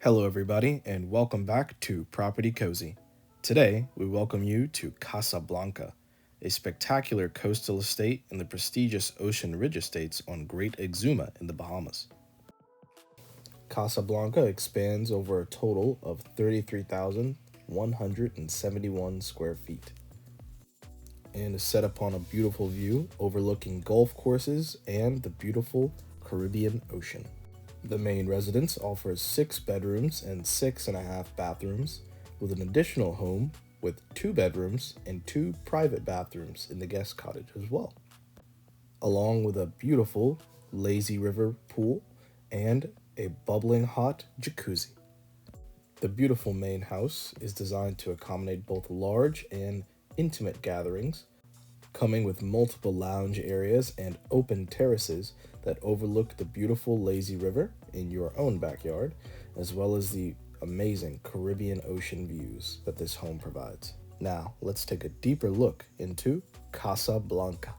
Hello, everybody, and welcome back to Property Cozy. Today, we welcome you to Casablanca, a spectacular coastal estate in the prestigious Ocean Ridge Estates on Great Exuma in the Bahamas. Casablanca expands over a total of 33,171 square feet and is set upon a beautiful view overlooking golf courses and the beautiful Caribbean Ocean. The main residence offers 6 bedrooms and 6.5 bathrooms, with an additional home with 2 bedrooms and 2 private bathrooms in the guest cottage as well, along with a beautiful lazy river pool and a bubbling hot jacuzzi. The beautiful main house is designed to accommodate both large and intimate gatherings, coming with multiple lounge areas and open terraces that overlook the beautiful lazy river in your own backyard, as well as the amazing Caribbean Ocean views that this home provides. Now, let's take a deeper look into Casablanca.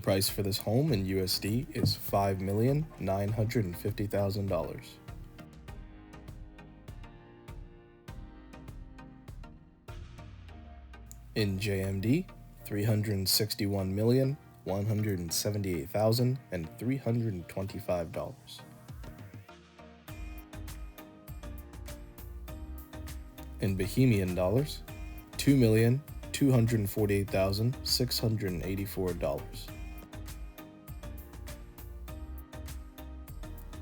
price for this home in USD is $5,950,000. In JMD, $361,178,325. In Bohemian dollars, $2,248,684.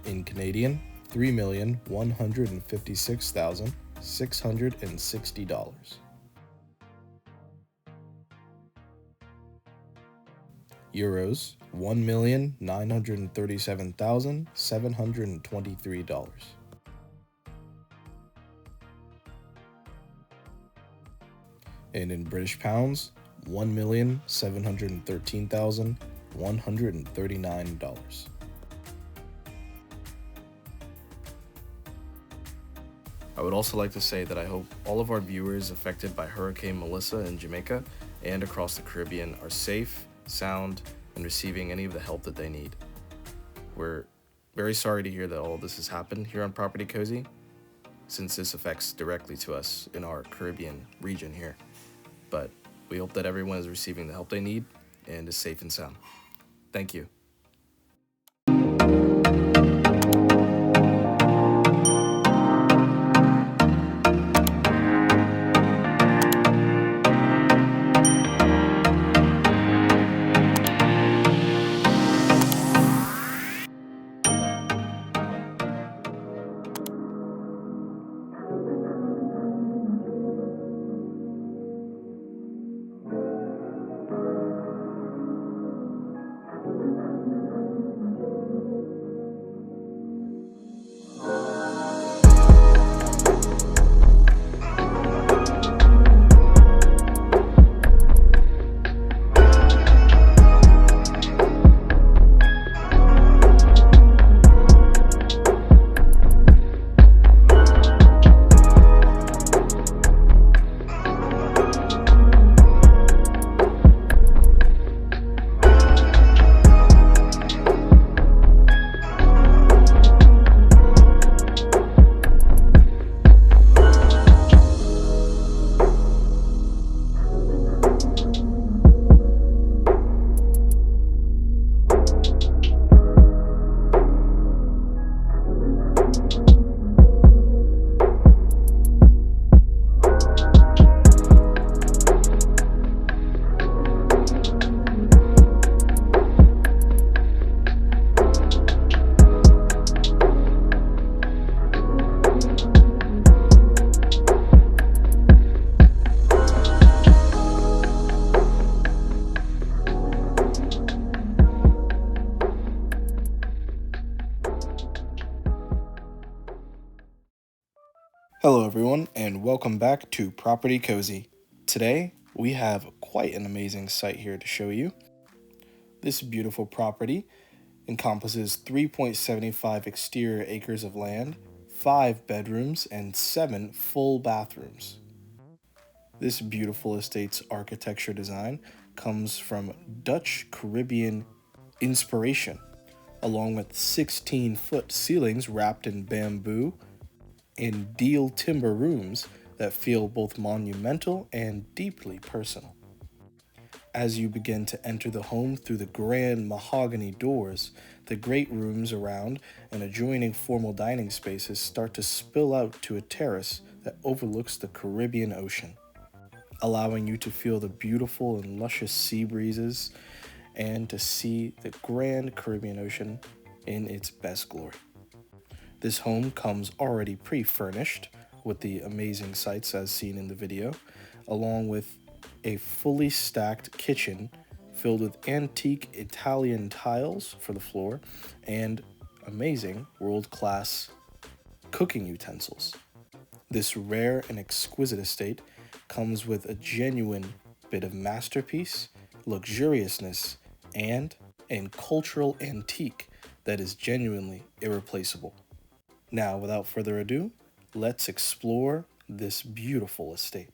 In Canadian, $3,156,660. Euros, $1,937,723. And in British pounds, $1,713,139. I would also like to say that I hope all of our viewers affected by Hurricane Melissa in Jamaica and across the Caribbean are safe, sound, and receiving any of the help that they need. We're very sorry to hear that all of this has happened here on Property Cozy, since this affects directly to us in our Caribbean region here. But we hope that everyone is receiving the help they need and is safe and sound. Thank you. Hello everyone, and welcome back to Property Cozy. Today, we have quite an amazing site here to show you. This beautiful property encompasses 3.75 exterior acres of land, 5 bedrooms, and 7 full bathrooms. This beautiful estate's architecture design comes from Dutch Caribbean inspiration, along with 16-foot ceilings wrapped in bamboo and deal timber rooms that feel both monumental and deeply personal. As you begin to enter the home through the grand mahogany doors, the great rooms around and adjoining formal dining spaces start to spill out to a terrace that overlooks the Caribbean Ocean, allowing you to feel the beautiful and luscious sea breezes and to see the grand Caribbean Ocean in its best glory. This home comes already pre-furnished with the amazing sights as seen in the video, along with a fully stacked kitchen filled with antique Italian tiles for the floor and amazing world-class cooking utensils. This rare and exquisite estate comes with a genuine bit of masterpiece, luxuriousness, and a cultural antique that is genuinely irreplaceable. Now, without further ado, let's explore this beautiful estate.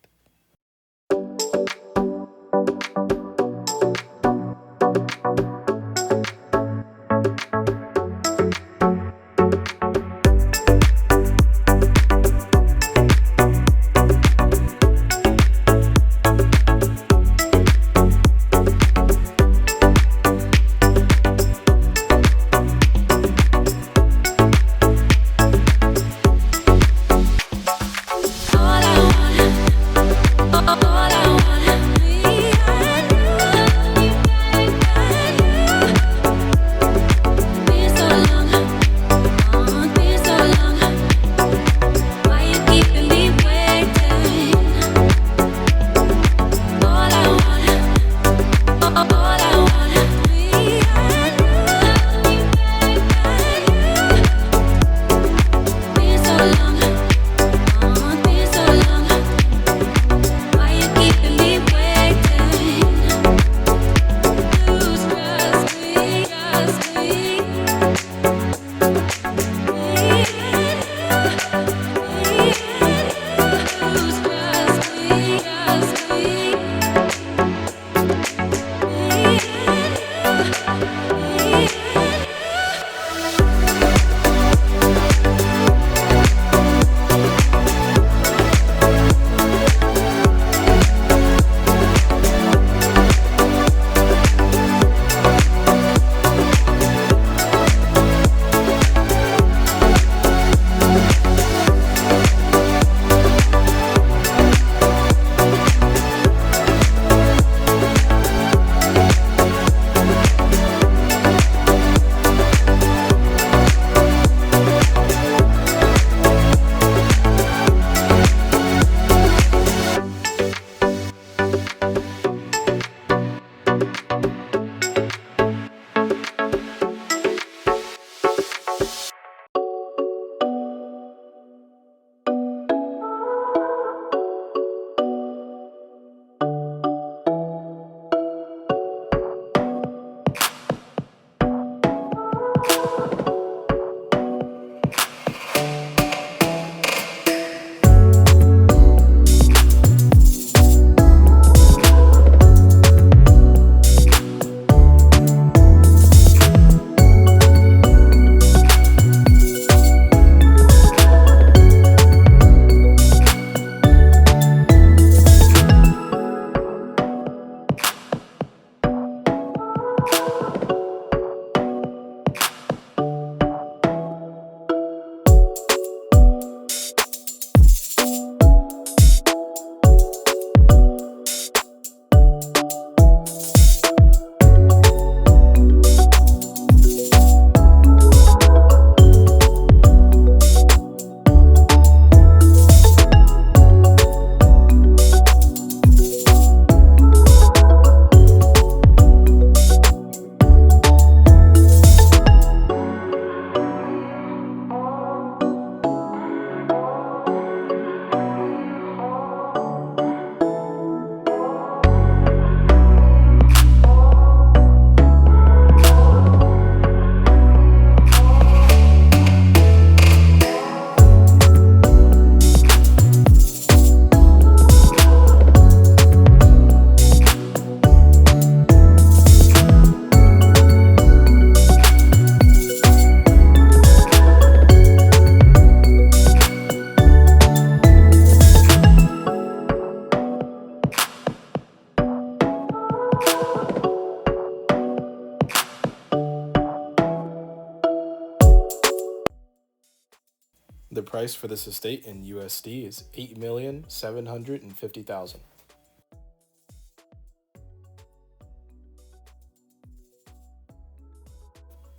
The price for this estate in USD is $8,750,000.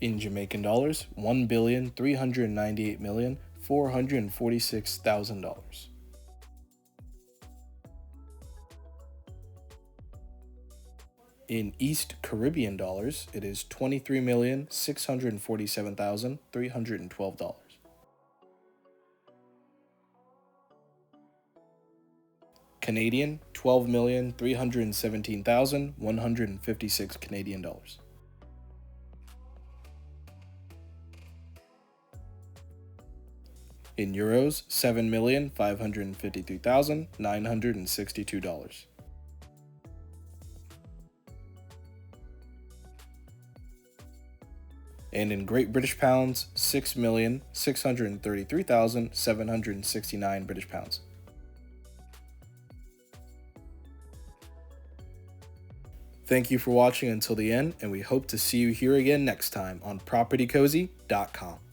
In Jamaican dollars, $1,398,446,000. In East Caribbean dollars, it is $23,647,312. Canadian, $12,317,156 Canadian dollars. In euros, $7,553,962. And in Great British pounds, 6,633,769 British pounds. Thank you for watching until the end, and we hope to see you here again next time on PropertyCozy.com.